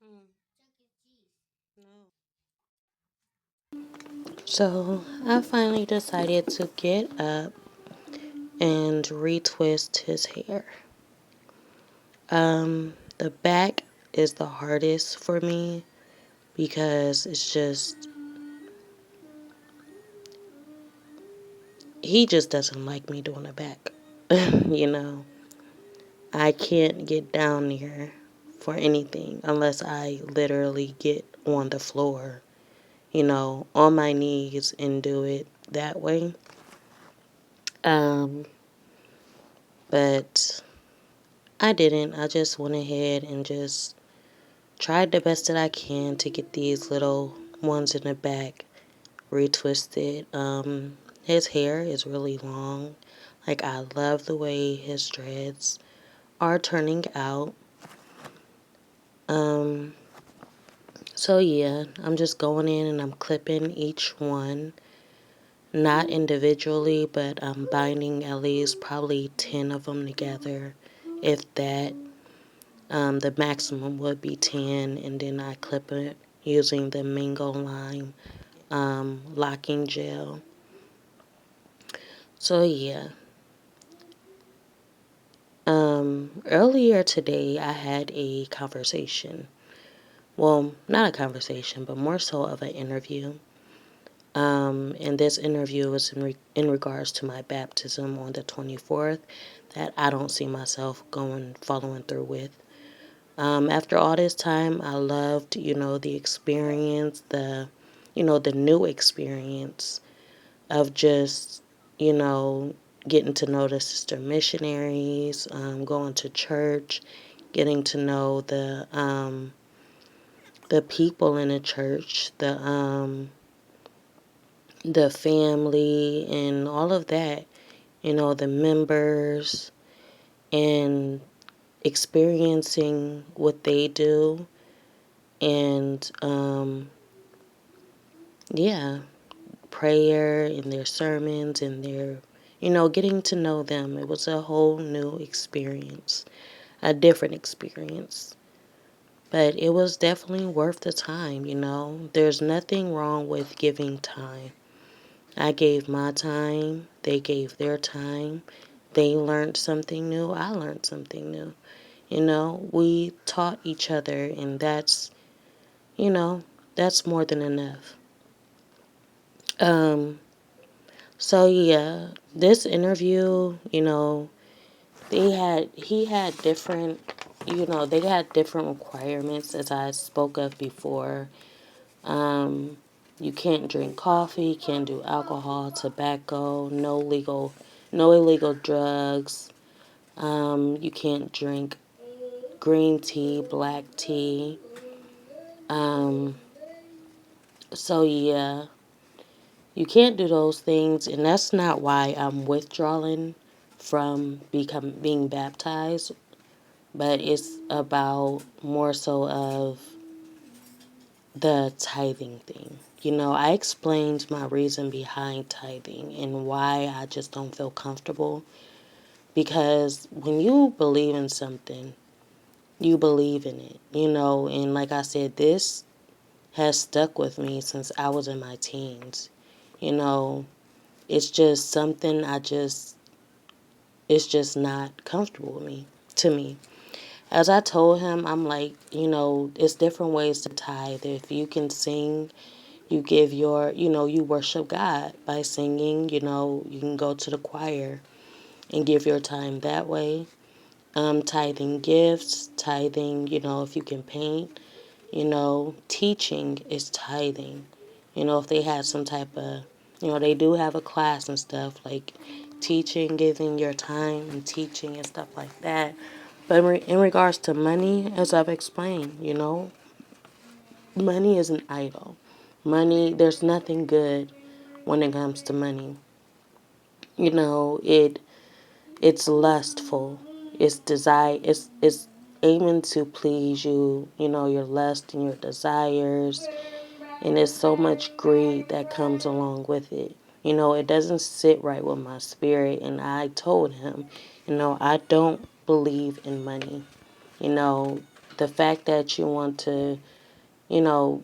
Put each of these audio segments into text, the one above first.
No. So I finally decided to get up and retwist his hair. The back is the hardest for me because it's just, he just doesn't like me doing the back. you know, I can't get down there for anything unless I literally get on the floor, on my knees and do it that way. Um, but I didn't. I just went ahead and just tried the best that I can to get these little ones in the back retwisted. His hair is really long. Like, I love the way his dreads are turning out. Um, so yeah, I'm just going in and I'm clipping each one. Not individually, but I'm binding at least probably 10 of them together, if that. The maximum would be 10, and then I clip it using the Mango Lime locking gel. So yeah. Earlier today I had a conversation. Well, not a conversation, but more so of an interview. And this interview was in regards to my baptism on the 24th that I don't see myself following through with. After all this time, I loved, the experience, the new experience of just, you know, getting to know the sister missionaries, going to church, getting to know the people in the church, the family, and all of that, the members, and experiencing what they do, and yeah, prayer and their sermons and their, getting to know them. It was a whole new experience, a different experience. But it was definitely worth the time. There's nothing wrong with giving time. I gave my time, they gave their time. They learned something new, I learned something new. We taught each other, and you know, that's more than enough. Um, so yeah, this interview, he had different, they had different requirements as I spoke of before. Um, you can't drink coffee, can't do alcohol, tobacco, no illegal drugs. You can't drink green tea, black tea. Um, so yeah, you can't do those things, and that's not why I'm withdrawing from being baptized, but it's about more so of the tithing thing. I explained my reason behind tithing and why I just don't feel comfortable. Because when you believe in something, you believe in it, and like I said, this has stuck with me since I was in my teens. You know, it's just something it's just not comfortable with me, to me. As I told him, I'm like, it's different ways to tithe. If you can sing, you give you worship God by singing. You can go to the choir and give your time that way. Tithing gifts, tithing, if you can paint, teaching is tithing. If they had some type of, they do have a class and stuff like teaching, giving your time and teaching and stuff like that. But in regards to money, as I've explained, money is an idol. Money, there's nothing good when it comes to money. It's lustful. It's desire. It's aiming to please you. Your lust and your desires, and there's so much greed that comes along with it. It doesn't sit right with my spirit, and I told him, I don't believe in money. You know, the fact that you want to, you know,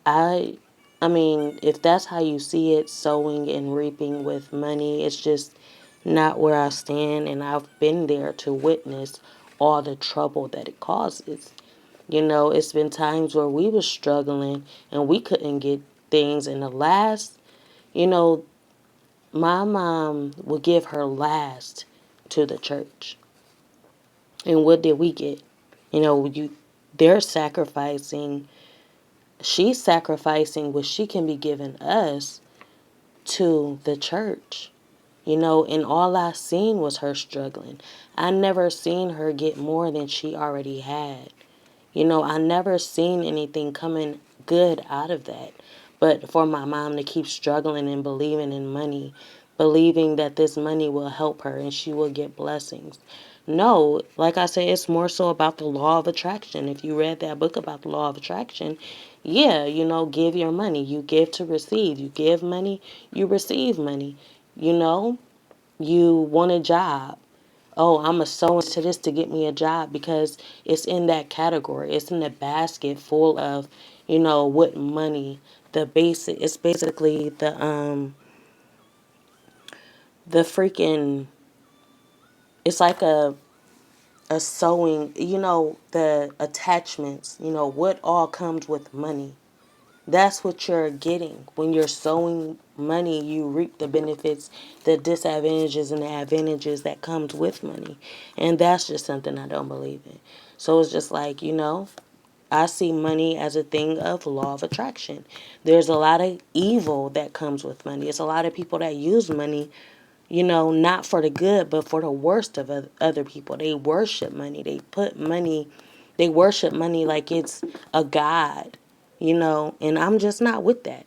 I I mean, if that's how you see it, sowing and reaping with money, it's just not where I stand, and I've been there to witness all the trouble that it causes. It's been times where we were struggling and we couldn't get things, and the last, you know, my mom would give her last to the church. And what did we get? They're sacrificing, she's sacrificing what she can be giving us to the church. And all I seen was her struggling. I never seen her get more than she already had. I never seen anything coming good out of that. But for my mom to keep struggling and believing in money, believing that this money will help her and she will get blessings. No, like I said, it's more so about the law of attraction. If you read that book about the law of attraction, yeah, give your money. You give to receive. You give money, you receive money. You know, you want a job. Oh, I'm a sow into this to get me a job because it's in that category. It's in the basket full of, what money. It's basically the freaking, it's like a sewing, the attachments, what all comes with money. That's what you're getting. When you're sowing money, you reap the benefits, the disadvantages, and the advantages that comes with money. And that's just something I don't believe in. So it's just like, I see money as a thing of law of attraction. There's a lot of evil that comes with money. It's a lot of people that use money, not for the good, but for the worst of other people. They worship money. They worship money like it's a god, and I'm just not with that.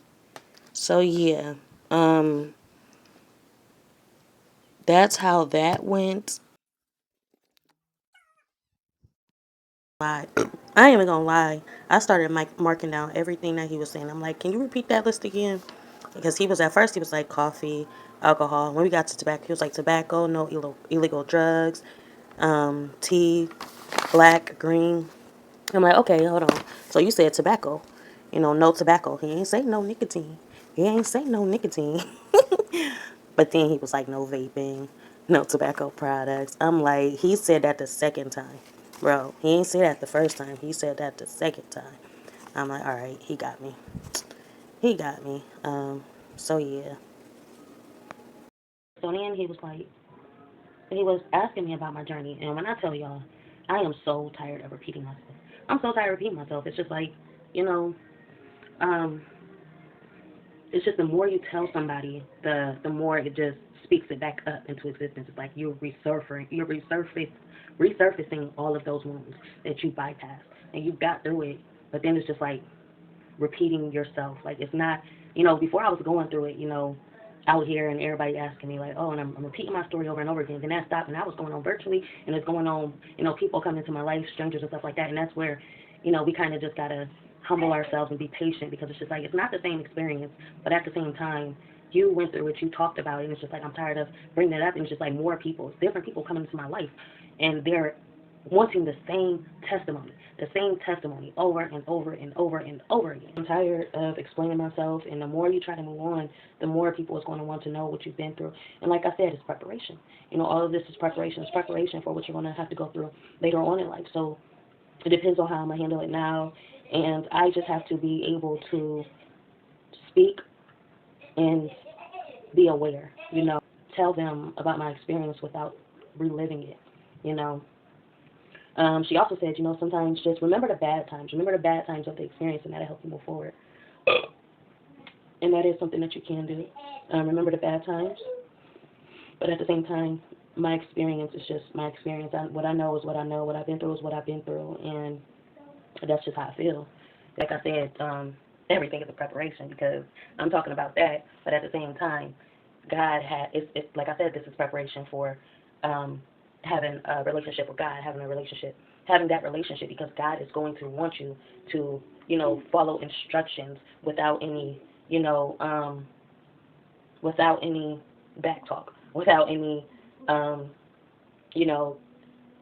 So yeah, that's how that went. I ain't even gonna lie. I started marking down everything that he was saying. I'm like, can you repeat that list again? Because at first he was like coffee, alcohol. When we got to tobacco, he was like tobacco, no illegal drugs, tea, black, green. I'm like, okay, hold on. So you said tobacco, no tobacco. He ain't say no nicotine. He ain't say no nicotine. But then he was like, no vaping, no tobacco products. I'm like, he said that the second time. Bro, he ain't say that the first time. He said that the second time. I'm like, all right, he got me. He got me. So yeah. So then he was asking me about my journey. And when I tell y'all, I am so tired of repeating myself. I'm so tired of repeating myself. It's just like, you know, um, it's just the more you tell somebody, the more it just speaks it back up into existence. It's like resurfacing all of those wounds that you bypassed and you got through it. But then it's just like repeating yourself. Like it's not, before I was going through it, out here and everybody asking me like, oh, and I'm repeating my story over and over again. Then that stopped and I was going on virtually and it's going on, people coming into my life, strangers and stuff like that. And that's where, we kind of just got to humble ourselves and be patient because it's just like, it's not the same experience, but at the same time, you went through it, you talked about it, and it's just like, I'm tired of bringing it up, and it's just like more people, different people coming into my life, and they're wanting the same testimony over and over and over and over again. I'm tired of explaining myself, and the more you try to move on, the more people is going to want to know what you've been through. And like I said, it's preparation. All of this is preparation. It's preparation for what you're going to have to go through later on in life. So it depends on how I'm going to handle it now, and I just have to be able to speak and be aware, tell them about my experience without reliving it, you know. She also said, sometimes just remember the bad times. Remember the bad times of the experience, and that'll help you move forward. And that is something that you can do. Remember the bad times, but at the same time, my experience is just my experience. What I know is what I know. What I've been through is what I've been through, and that's just how I feel. Like I said, everything is a preparation because I'm talking about that, but at the same time, God had, it's like I said, this is preparation for having a relationship with God, having that relationship because God is going to want you to, follow instructions without any, without any back talk, without any, you know,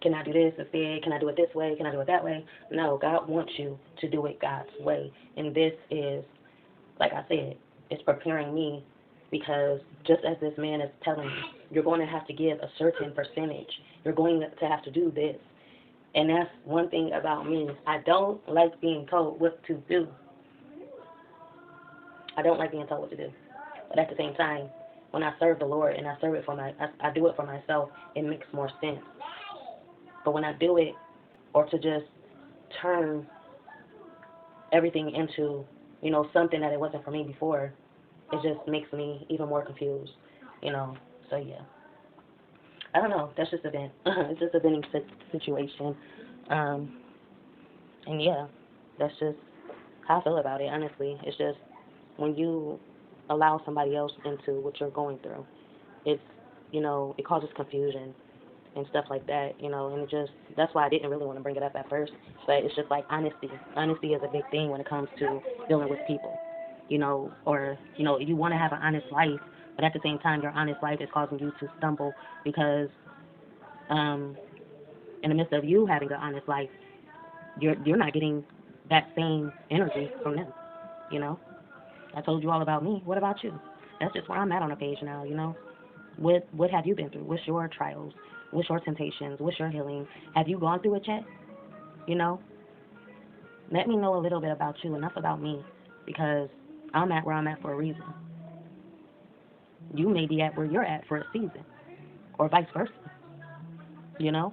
Can I do this instead? Can I do it this way? Can I do it that way? No, God wants you to do it God's way. And this is, like I said, it's preparing me because just as this man is telling me, you're going to have to give a certain percentage. You're going to have to do this. And that's one thing about me. I don't like being told what to do. I don't like being told what to do. But at the same time, when I serve the Lord and I serve it for I do it for myself, it makes more sense. But when I do it, or to just turn everything into, something that it wasn't for me before, it just makes me even more confused, you know. So yeah, I don't know. That's just a vent. It's just a venting situation, um, and yeah, that's just how I feel about it. Honestly, it's just when you allow somebody else into what you're going through, it's it causes confusion and stuff like that, and it just that's why I didn't really want to bring it up at first. But it's just like honesty. Honesty is a big thing when it comes to dealing with people, or you want to have an honest life, but at the same time, your honest life is causing you to stumble because um, in the midst of you having an honest life, you're not getting that same energy from them. You know, I told you all about me. What about you? That's just where I'm at on the page now. What have you been through? What's your trials? What's your temptations? What's your healing? Have you gone through it yet? You know, let me know a little bit about you, enough about me, because I'm at where I'm at for a reason. You may be at where you're at for a season, or vice versa. You know,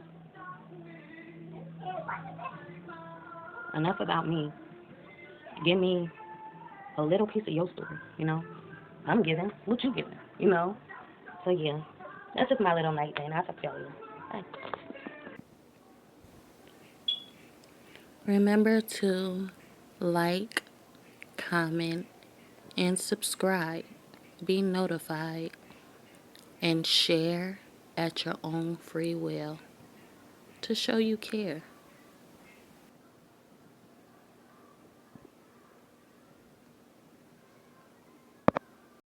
enough about me. Give me a little piece of your story. I'm giving what you giving. So yeah, that's just my little night thing. I have to tell you. Bye. Remember to like, comment, and subscribe. Be notified and share at your own free will to show you care.